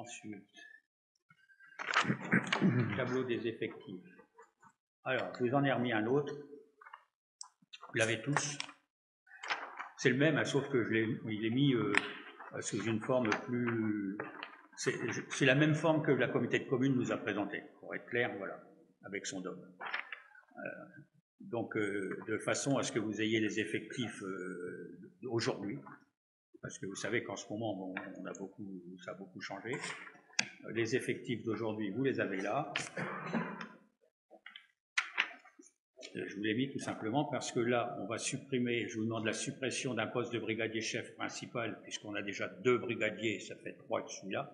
Ensuite, tableau des effectifs. Alors, je vous en ai remis un autre. Vous l'avez tous. C'est le même, hein, sauf que il est mis sous une forme plus... C'est la même forme que la communauté de communes nous a présentée, pour être clair, voilà, avec son DOM. Donc, de façon à ce que vous ayez les effectifs aujourd'hui, parce que vous savez qu'en ce moment, ça a beaucoup changé. Les effectifs d'aujourd'hui, vous les avez là. Je vous l'ai mis tout simplement parce que là, on va supprimer, je vous demande la suppression d'un poste de brigadier chef principal, puisqu'on a déjà 2 brigadiers, ça fait 3 de celui-là.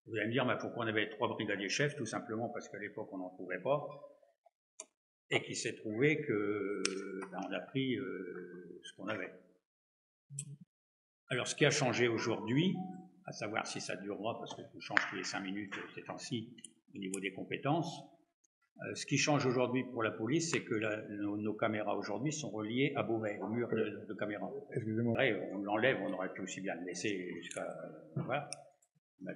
Vous allez me dire, pourquoi on avait 3 brigadiers chefs? Tout simplement parce qu'à l'époque, on n'en trouvait pas, et qu'il s'est trouvé que on a pris ce qu'on avait. Alors, ce qui a changé aujourd'hui, à savoir si ça durera, parce que tout change tous les 5 minutes ces temps-ci au niveau des compétences, ce qui change aujourd'hui pour la police, c'est que nos caméras aujourd'hui sont reliées à Beauvais, au mur de caméras. Excusez-moi. On l'enlève, on aurait pu aussi bien le laisser jusqu'à... Voilà.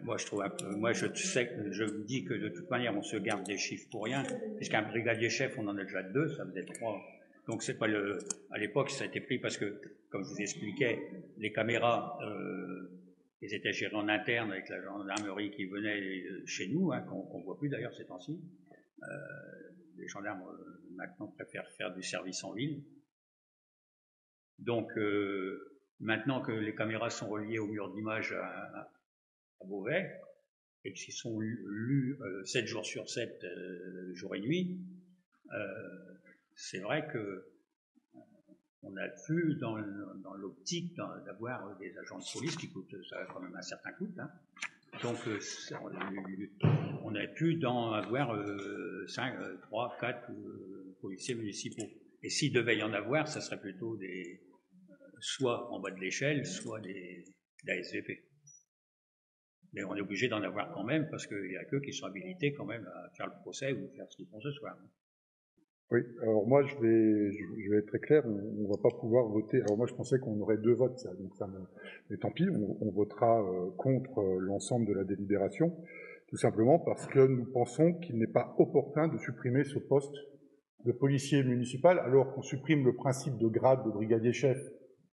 Moi, je trouve je me dis que de toute manière, on se garde des chiffres pour rien, puisqu'un brigadier chef, on en a déjà 2, ça faisait 3. Donc, c'est pas à l'époque, ça a été pris parce que, comme je vous expliquais, les caméras, ils étaient gérés en interne avec la gendarmerie qui venait chez nous, hein, qu'on ne voit plus d'ailleurs ces temps-ci. Les gendarmes maintenant préfèrent faire du service en ville. Donc maintenant que les caméras sont reliées au mur d'image à Beauvais et qu'ils sont lus 7 jours sur 7, jour et nuit, c'est vrai que on n'a plus dans l'optique d'avoir des agents de police qui coûtent ça a quand même un certain coût. Hein. Donc, on n'a pu avoir 3, 4 policiers municipaux. Et s'il devait y en avoir, ça serait plutôt soit en bas de l'échelle, soit des ASVP. Mais on est obligé d'en avoir quand même, parce qu'il n'y a qu'eux qui sont habilités quand même à faire le procès ou faire ce qu'ils font ce soir. Oui, alors moi je vais être très clair, on ne va pas pouvoir voter. Alors moi je pensais qu'on aurait 2 votes, ça, donc mais tant pis, on votera contre l'ensemble de la délibération, tout simplement parce que nous pensons qu'il n'est pas opportun de supprimer ce poste de policier municipal, alors qu'on supprime le principe de grade de brigadier chef,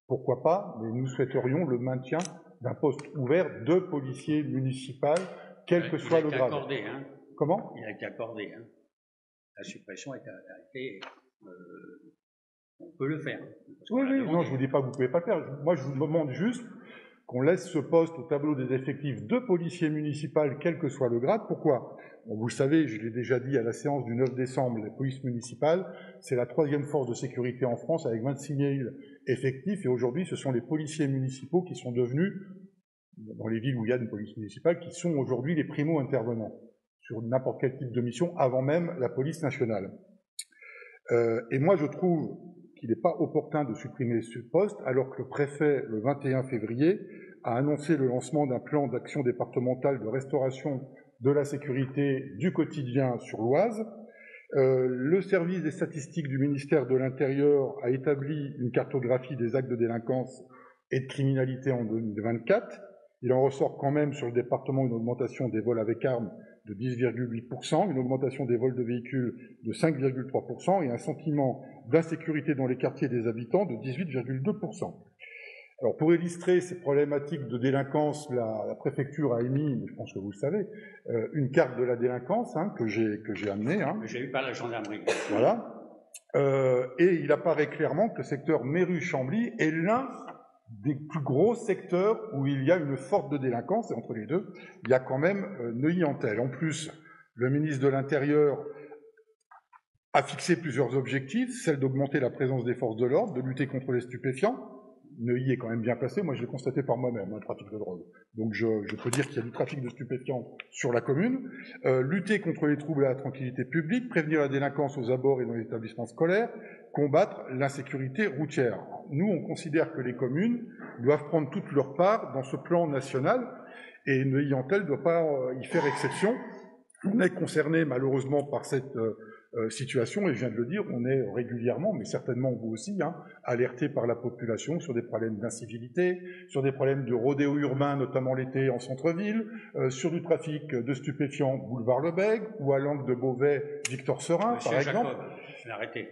pourquoi pas, mais nous souhaiterions le maintien d'un poste ouvert de policier municipal, quel que soit le grade. Accordé, hein. Comment? Il a été accordé, hein. La suppression a été... on peut le faire. Oui, non, je ne vous dis pas que vous ne pouvez pas le faire. Moi, je vous demande juste qu'on laisse ce poste au tableau des effectifs de policiers municipaux, quel que soit le grade. Pourquoi? Bon, vous le savez, je l'ai déjà dit à la séance du 9 décembre, la police municipale, c'est la 3e force de sécurité en France avec 26 000 effectifs. Et aujourd'hui, ce sont les policiers municipaux qui sont devenus, dans les villes où il y a une police municipale, qui sont aujourd'hui les primo-intervenants sur n'importe quel type de mission, avant même la police nationale. Et moi, je trouve qu'il n'est pas opportun de supprimer ce poste, alors que le préfet, le 21 février, a annoncé le lancement d'un plan d'action départemental de restauration de la sécurité du quotidien sur l'Oise. Le service des statistiques du ministère de l'Intérieur a établi une cartographie des actes de délinquance et de criminalité en 2024. Il en ressort quand même sur le département une augmentation des vols avec armes de 10,8%, une augmentation des vols de véhicules de 5,3% et un sentiment d'insécurité dans les quartiers des habitants de 18,2%. Alors pour illustrer ces problématiques de délinquance, la préfecture a émis, je pense que vous le savez, une carte de la délinquance que j'ai amenée. J'ai eu par la gendarmerie. Voilà. Et il apparaît clairement que le secteur Méru-Chambly est l'un des plus gros secteurs où il y a une forte de délinquance, et entre les deux, il y a quand même Neuilly-en-Thelle. En plus, le ministre de l'Intérieur a fixé plusieurs objectifs, celle d'augmenter la présence des forces de l'ordre, de lutter contre les stupéfiants. Neuilly est quand même bien placé, moi je l'ai constaté par moi-même, le trafic de drogue. Donc je peux dire qu'il y a du trafic de stupéfiants sur la commune. Lutter contre les troubles à la tranquillité publique, prévenir la délinquance aux abords et dans les établissements scolaires, combattre l'insécurité routière. Nous, on considère que les communes doivent prendre toute leur part dans ce plan national, et Neuilly-en-Thelle ne doit pas y faire exception. On est concerné malheureusement par cette situation, et je viens de le dire, on est régulièrement, mais certainement vous aussi, hein, alerté par la population sur des problèmes d'incivilité, sur des problèmes de rodéo urbain, notamment l'été en centre-ville, sur du trafic de stupéfiants boulevard Lebègue, ou à l'angle de Beauvais, Victor Serin, Monsieur par Jacob, exemple. je vais arrêter.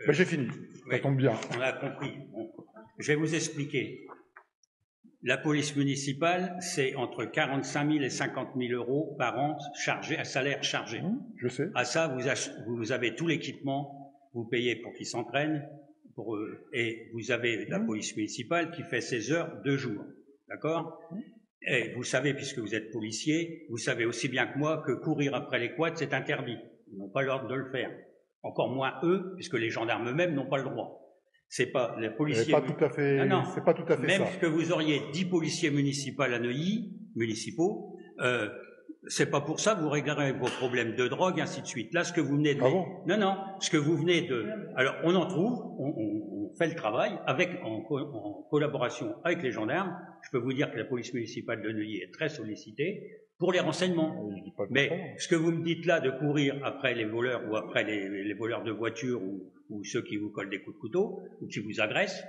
Ben, j'ai fini, ça tombe bien. On a compris. Bon. Je vais vous expliquer. La police municipale, c'est entre 45 000 et 50 000 euros par an chargé, à salaire chargé. Je sais. À ça, vous avez tout l'équipement, vous payez pour qu'ils s'entraînent, et vous avez la police municipale qui fait 16 heures 2 jours. D'accord? Et vous savez, puisque vous êtes policier, vous savez aussi bien que moi que courir après les quads, c'est interdit. Ils n'ont pas l'ordre de le faire. Encore moins eux, puisque les gendarmes eux-mêmes n'ont pas le droit. C'est pas les policiers. C'est pas tout à fait. Non, c'est pas tout à fait même ça. que vous auriez 10 policiers municipaux à Neuilly, c'est pas pour ça que vous réglerez vos problèmes de drogue, ainsi de suite. Là, ce que vous venez de. Ah bon? Non, ce que vous venez de. Alors, on en trouve, on fait le travail en collaboration avec les gendarmes. Je peux vous dire que la police municipale de Neuilly est très sollicitée pour les renseignements. Mais ce que vous me dites là de courir après les voleurs ou après les voleurs de voitures ou ceux qui vous collent des coups de couteau ou qui vous agressent,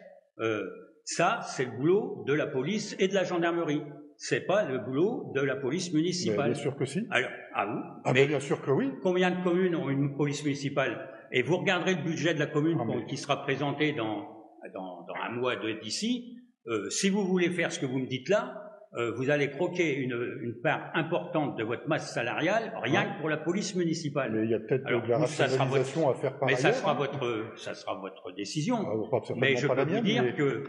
ça, c'est le boulot de la police et de la gendarmerie. C'est pas le boulot de la police municipale. Bien sûr que si. Alors, à vous. Mais bien sûr que oui. Combien de communes ont une police municipale? Et vous regarderez le budget de la commune qui sera présenté dans un mois d'ici. Si vous voulez faire ce que vous me dites là, vous allez croquer une part importante de votre masse salariale, rien que pour la police municipale. Mais il y a peut-être de la rationalisation à faire par ailleurs. Mais ça sera votre décision. Mais je peux vous dire que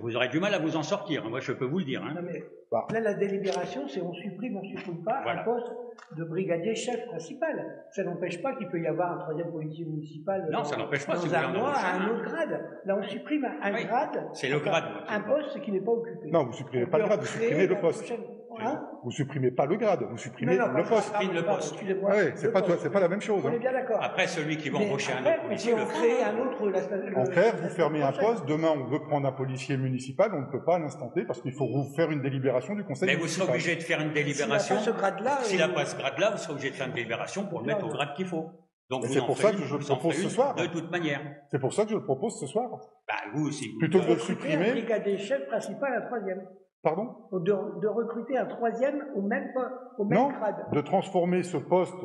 vous aurez du mal à vous en sortir. Moi, je peux vous le dire. Hein. Non, mais là, la délibération, c'est on supprime pas un poste de brigadier chef principal. Ça n'empêche pas qu'il peut y avoir un troisième policier municipal ça n'empêche pas, dans un mois à un autre grade. Là, on supprime un grade. C'est le grade. Un poste qui n'est pas occupé. Non, vous ne supprimez pas le grade, vous supprimez le poste. Vous ne supprimez pas le grade, vous supprimez le poste. Excusez-moi. Oui, c'est pas la même chose. On est bien d'accord. Après, celui qui va embaucher un autre policier, on crée un autre. En clair, vous fermez un poste, demain on veut prendre un policier municipal, on ne peut pas à l'instant T parce qu'il faut vous faire une délibération du conseil municipal. Mais vous serez obligé de faire une délibération. S'il n'a pas ce grade-là, vous serez obligé de faire une délibération pour le mettre au grade qu'il faut. Donc c'est pour ça que je le propose ce soir. De toute manière. C'est pour ça que je le propose ce soir. Vous aussi. Plutôt que de le supprimer. Un brigadier chef principal, un troisième. Pardon? De recruter un troisième au même grade. De transformer ce poste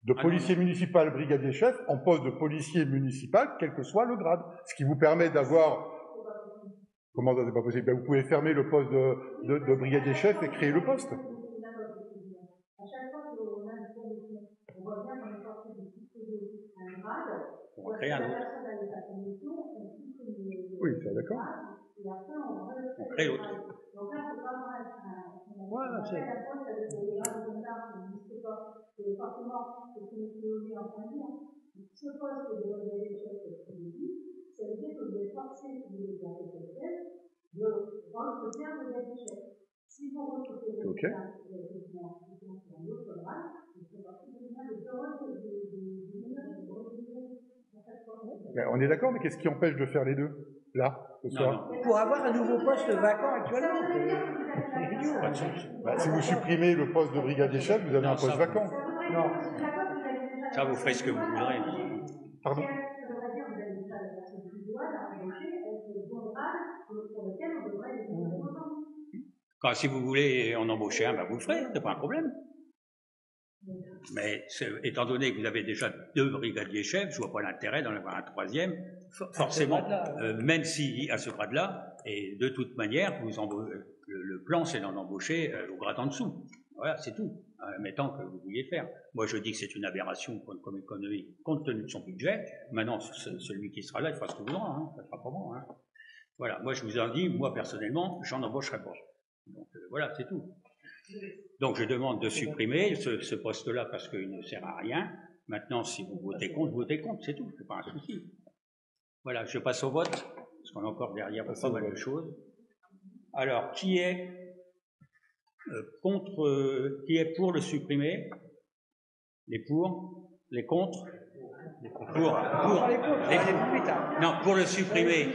de policier municipal brigadier chef en poste de policier municipal, quel que soit le grade. Ce qui vous permet d'avoir... Comment ça, c'est pas possible? Vous pouvez fermer le poste de brigadier chef et créer le poste. On va créer un autre. Oui, c'est d'accord. On crée l'autre. Ok. On est d'accord, mais qu'est-ce qui empêche de faire les deux, là, ce soir? Pour avoir un nouveau poste vacant actuellement. Si vous supprimez le poste de brigadier chef, vous avez un poste vacant. Non. Ça, vous ferez ce que vous voudrez. Pardon? Si vous voulez en embaucher un, vous le ferez, c'est pas un problème. Mais étant donné que vous avez déjà 2 brigadiers chefs, je vois pas l'intérêt d'en avoir un troisième, forcément, même si à ce grade-là, et de toute manière, le plan c'est d'en embaucher au grade en dessous. Voilà, c'est tout, admettant que vous vouliez faire. Moi je dis que c'est une aberration comme économie, compte tenu de son budget. Maintenant, celui qui sera là, il fera ce qu'il voudra, ça sera pas bon. Voilà, moi je vous en dis, moi personnellement, j'en embaucherai pas. Donc voilà, c'est tout. Donc je demande de supprimer ce poste-là parce qu'il ne sert à rien. Maintenant, si vous votez contre, c'est tout, c'est pas un souci. Voilà, je passe au vote, parce qu'on a encore derrière pas mal de choses. Alors, qui est qui est pour le supprimer? Les pour? Les contre? Non, pour le supprimer.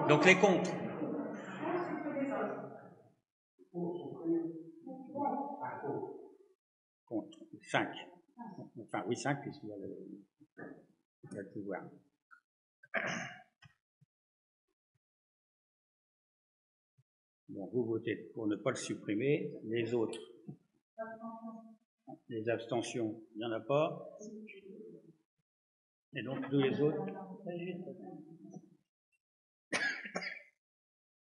Donc les contre. Contre. 5. Enfin, oui, 5, puisqu'il y a le pouvoir. Bon, vous votez pour ne pas le supprimer. Les autres, les abstentions, il n'y en a pas. Et donc, tous les autres.